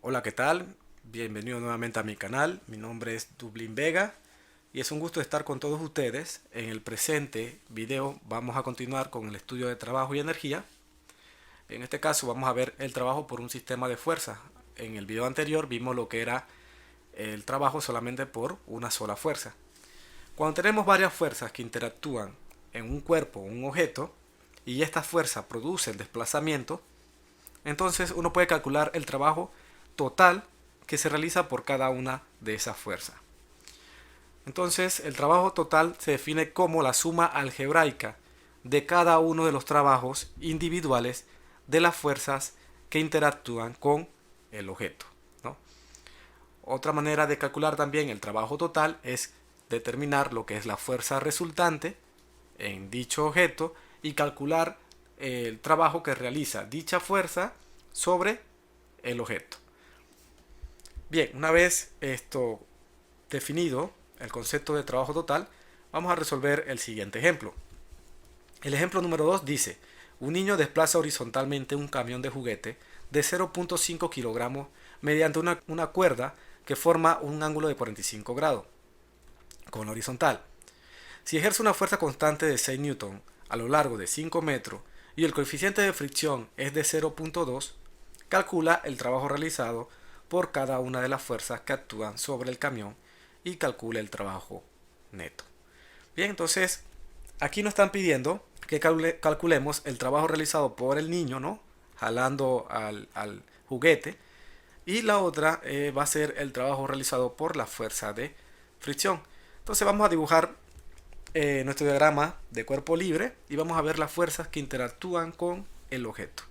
Hola, ¿qué tal? Bienvenido nuevamente a mi canal. Mi nombre es Dublín Vega y es un gusto estar con todos ustedes. En el presente video vamos a continuar con el estudio de trabajo y energía. En este caso vamos a ver el trabajo por un sistema de fuerza. En el video anterior vimos lo que era el trabajo solamente por una sola fuerza. Cuando tenemos varias fuerzas que interactúan en un cuerpo o un objeto y estas fuerzas producen desplazamiento, entonces uno puede calcular el trabajo total que se realiza por cada una de esas fuerzas. Entonces el trabajo total se define como la suma algebraica de cada uno de los trabajos individuales de las fuerzas que interactúan con el objeto, ¿no? Otra manera de calcular también el trabajo total es determinar lo que es la fuerza resultante en dicho objeto y calcular el trabajo que realiza dicha fuerza sobre el objeto. Bien, una vez esto definido, el concepto de trabajo total, vamos a resolver el siguiente ejemplo. El ejemplo número 2 dice, un niño desplaza horizontalmente un camión de juguete de 0.5 kilogramos mediante una cuerda que forma un ángulo de 45 grados con la horizontal. Si ejerce una fuerza constante de 6 newton a lo largo de 5 metros y el coeficiente de fricción es de 0.2, calcula el trabajo realizado por cada una de las fuerzas que actúan sobre el camión y calcula el trabajo neto. Bien, entonces aquí nos están pidiendo que calculemos el trabajo realizado por el niño, ¿no? Jalando al juguete, y la otra va a ser el trabajo realizado por la fuerza de fricción. Entonces vamos a dibujar nuestro diagrama de cuerpo libre y vamos a ver las fuerzas que interactúan con el objeto.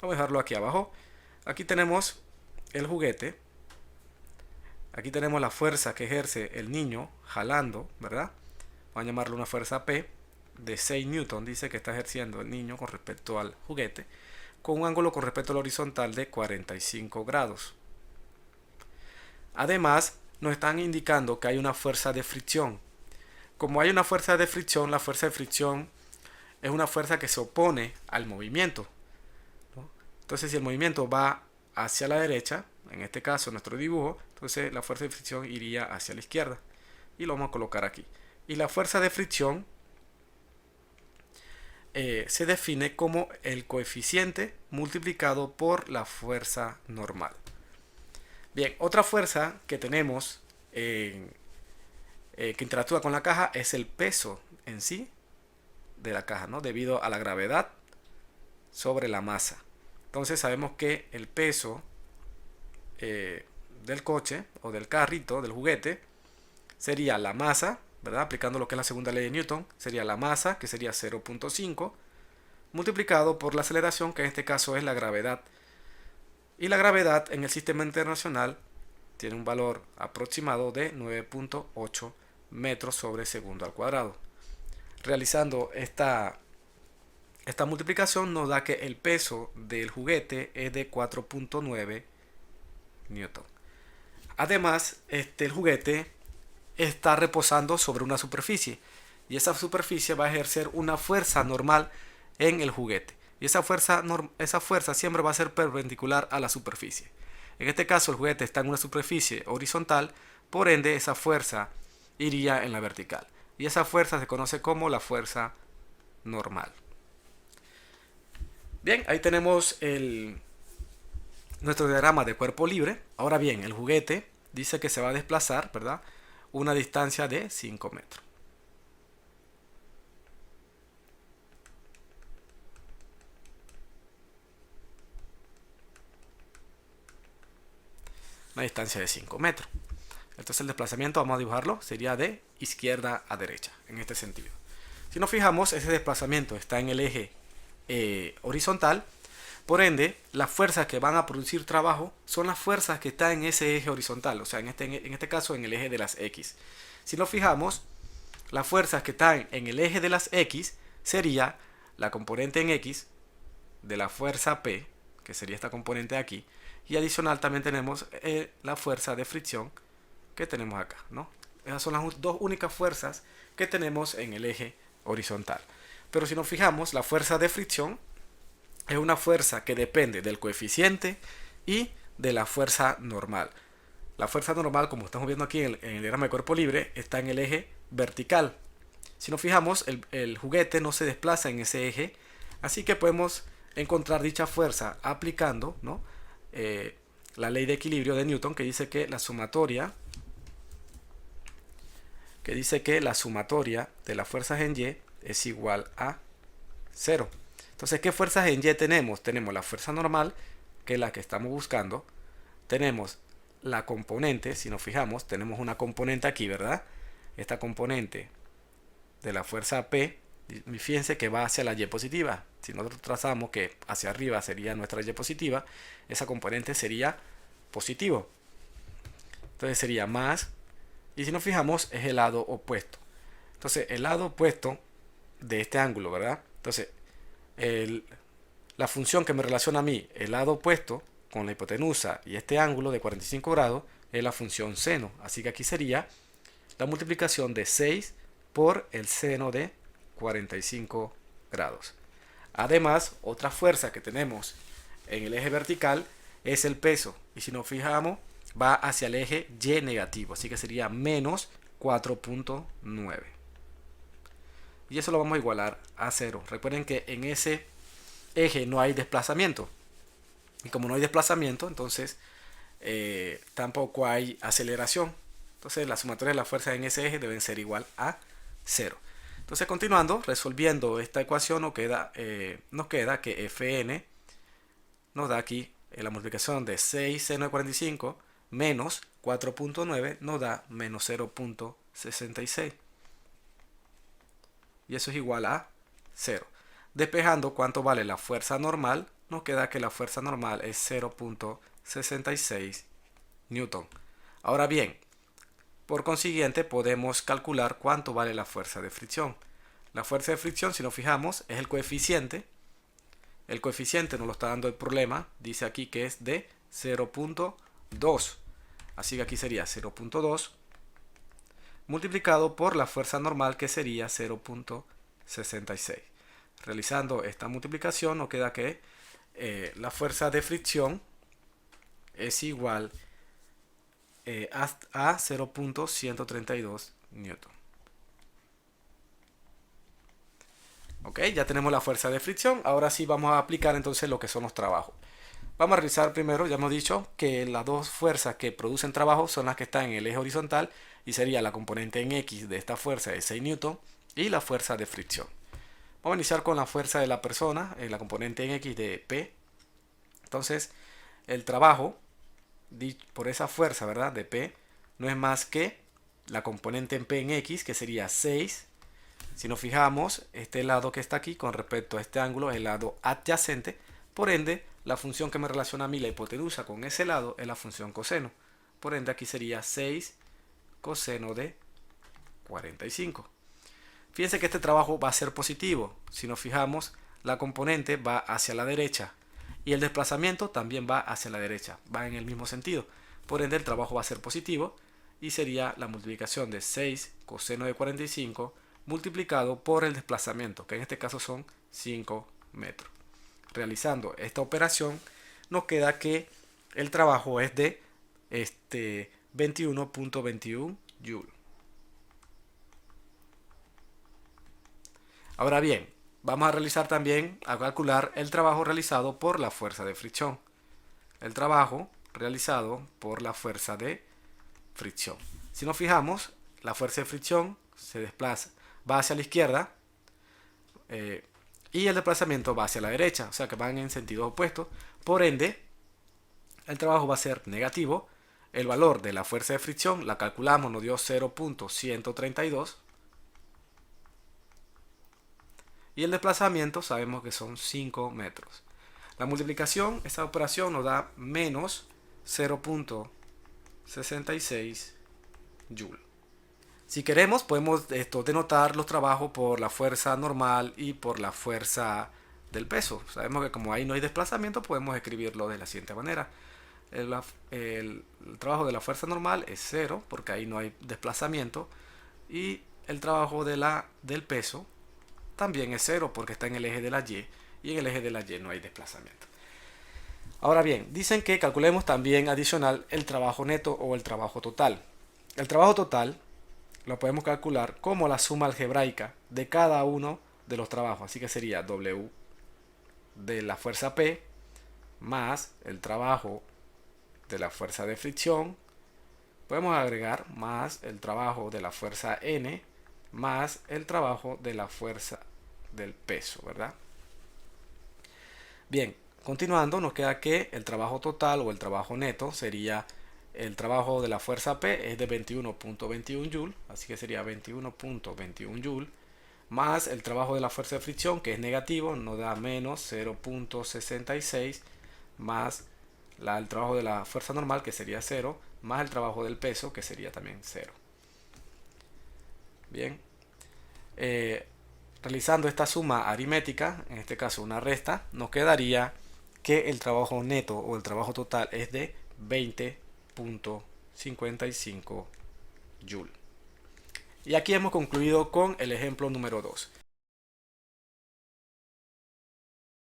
Vamos a dejarlo aquí abajo. Aquí tenemos el juguete. Aquí tenemos la fuerza que ejerce el niño jalando, ¿verdad? Vamos a llamarlo una fuerza P de 6 newton, dice que está ejerciendo el niño con respecto al juguete, con un ángulo con respecto al horizontal de 45 grados. Además, nos están indicando que hay una fuerza de fricción. Como hay una fuerza de fricción, la fuerza de fricción es una fuerza que se opone al movimiento, ¿no? Entonces, si el movimiento va hacia la derecha, en este caso nuestro dibujo, entonces la fuerza de fricción iría hacia la izquierda. Y lo vamos a colocar aquí. Y la fuerza de fricción se define como el coeficiente multiplicado por la fuerza normal. Bien, otra fuerza que tenemos que interactúa con la caja es el peso en sí de la caja, ¿no? Debido a la gravedad sobre la masa. Entonces sabemos que el peso del coche o del carrito, del juguete, sería la masa, ¿verdad? Aplicando lo que es la segunda ley de Newton, sería la masa, que sería 0.5, multiplicado por la aceleración, que en este caso es la gravedad. Y la gravedad en el sistema internacional tiene un valor aproximado de 9.8 metros sobre segundo al cuadrado. Realizando esta multiplicación nos da que el peso del juguete es de 4.9 newton. Además, el juguete está reposando sobre una superficie y esa superficie va a ejercer una fuerza normal en el juguete y esa fuerza siempre va a ser perpendicular a la superficie. En este caso el juguete está en una superficie horizontal, por ende esa fuerza iría en la vertical y esa fuerza se conoce como la fuerza normal. Bien, ahí tenemos nuestro diagrama de cuerpo libre. Ahora bien, el juguete dice que se va a desplazar, ¿verdad? Una distancia de 5 metros. Una distancia de 5 metros. Entonces el desplazamiento, vamos a dibujarlo, sería de izquierda a derecha, en este sentido. Si nos fijamos, ese desplazamiento está en el eje horizontal. Por ende, las fuerzas que van a producir trabajo son las fuerzas que están en ese eje horizontal, o sea, en este caso en el eje de las X. Si nos fijamos, las fuerzas que están en el eje de las X sería la componente en X de la fuerza P, que sería esta componente de aquí, y adicional también tenemos la fuerza de fricción que tenemos acá, ¿no? Esas son las dos únicas fuerzas que tenemos en el eje horizontal. Pero si nos fijamos, la fuerza de fricción es una fuerza que depende del coeficiente y de la fuerza normal. La fuerza normal, como estamos viendo aquí en el diagrama de cuerpo libre, está en el eje vertical. Si nos fijamos, el juguete no se desplaza en ese eje, así que podemos encontrar dicha fuerza aplicando, ¿no? La ley de equilibrio de Newton, que dice que la sumatoria de las fuerzas en Y es igual a 0. Entonces, ¿qué fuerzas en Y tenemos? Tenemos la fuerza normal, que es la que estamos buscando. Tenemos la componente, si nos fijamos, tenemos una componente aquí, ¿verdad? Esta componente de la fuerza P, fíjense que va hacia la Y positiva. Si nosotros trazamos que hacia arriba sería nuestra Y positiva, esa componente sería positivo. Entonces sería más, y si nos fijamos es el lado opuesto. Entonces el lado opuesto de este ángulo, ¿verdad? Entonces la función que me relaciona a mí, el lado opuesto con la hipotenusa y este ángulo de 45 grados, es la función seno. Así que aquí sería la multiplicación de 6 por el seno de 45 grados. Además, otra fuerza que tenemos en el eje vertical es el peso. Y si nos fijamos, va hacia el eje Y negativo. Así que sería menos 4.9. Y eso lo vamos a igualar a 0. Recuerden que en ese eje no hay desplazamiento. Y como no hay desplazamiento, entonces tampoco hay aceleración. Entonces la sumatoria de las fuerzas en ese eje deben ser igual a 0. Entonces continuando, resolviendo esta ecuación nos queda que Fn nos da aquí la multiplicación de 6 seno de 45 menos 4.9 nos da menos 0.66. Y eso es igual a 0. Despejando cuánto vale la fuerza normal, nos queda que la fuerza normal es 0.66 newton. Ahora bien, por consiguiente podemos calcular cuánto vale la fuerza de fricción. La fuerza de fricción, si nos fijamos, es el coeficiente. El coeficiente nos lo está dando el problema. Dice aquí que es de 0.2. Así que aquí sería 0.2 multiplicado por la fuerza normal, que sería 0.66. Realizando esta multiplicación nos queda que la fuerza de fricción es igual a 0.132 newton. Ok, ya tenemos la fuerza de fricción. Ahora sí vamos a aplicar entonces lo que son los trabajos. Vamos a revisar primero, ya hemos dicho que las dos fuerzas que producen trabajo son las que están en el eje horizontal, y sería la componente en X de esta fuerza de 6 newton y la fuerza de fricción. Vamos a iniciar con la fuerza de la persona, en la componente en X de P. Entonces, el trabajo por esa fuerza, ¿verdad?, de P, no es más que la componente en P en X, que sería 6. Si nos fijamos, este lado que está aquí con respecto a este ángulo es el lado adyacente. Por ende, la función que me relaciona a mí la hipotenusa con ese lado es la función coseno. Por ende, aquí sería 6 coseno de 45. Fíjense que este trabajo va a ser positivo. Si nos fijamos, la componente va hacia la derecha y el desplazamiento también va hacia la derecha, va en el mismo sentido. Por ende, el trabajo va a ser positivo y sería la multiplicación de 6 coseno de 45 multiplicado por el desplazamiento, que en este caso son 5 metros. Realizando esta operación, nos queda que el trabajo es de 21.21 joules. Ahora bien, vamos a realizar también, a calcular el trabajo realizado por la fuerza de fricción. El trabajo realizado por la fuerza de fricción. Si nos fijamos, la fuerza de fricción se desplaza, va hacia la izquierda y el desplazamiento va hacia la derecha, o sea que van en sentido opuesto. Por ende, el trabajo va a ser negativo. El valor de la fuerza de fricción la calculamos, nos dio 0.132. Y el desplazamiento sabemos que son 5 metros. La multiplicación, esta operación nos da menos 0.66 joules. Si queremos, podemos denotar los trabajos por la fuerza normal y por la fuerza del peso. Sabemos que como ahí no hay desplazamiento, podemos escribirlo de la siguiente manera. El trabajo de la fuerza normal es 0, porque ahí no hay desplazamiento. Y el trabajo del peso también es 0, porque está en el eje de la Y. Y en el eje de la Y no hay desplazamiento. Ahora bien, dicen que calculemos también adicional el trabajo neto o el trabajo total. El trabajo total lo podemos calcular como la suma algebraica de cada uno de los trabajos. Así que sería W de la fuerza P más el trabajo de la fuerza de fricción. Podemos agregar más el trabajo de la fuerza N más el trabajo de la fuerza del peso, ¿verdad? Bien, continuando, nos queda que el trabajo total o el trabajo neto sería el trabajo de la fuerza P es de 21.21 Joule, así que sería 21.21 Joule, más el trabajo de la fuerza de fricción, que es negativo, nos da menos 0.66, más el trabajo de la fuerza normal, que sería 0, más el trabajo del peso, que sería también 0. Bien, realizando esta suma aritmética, en este caso una resta, nos quedaría que el trabajo neto o el trabajo total es de 20.55 Joule. Y aquí hemos concluido con el ejemplo número 2.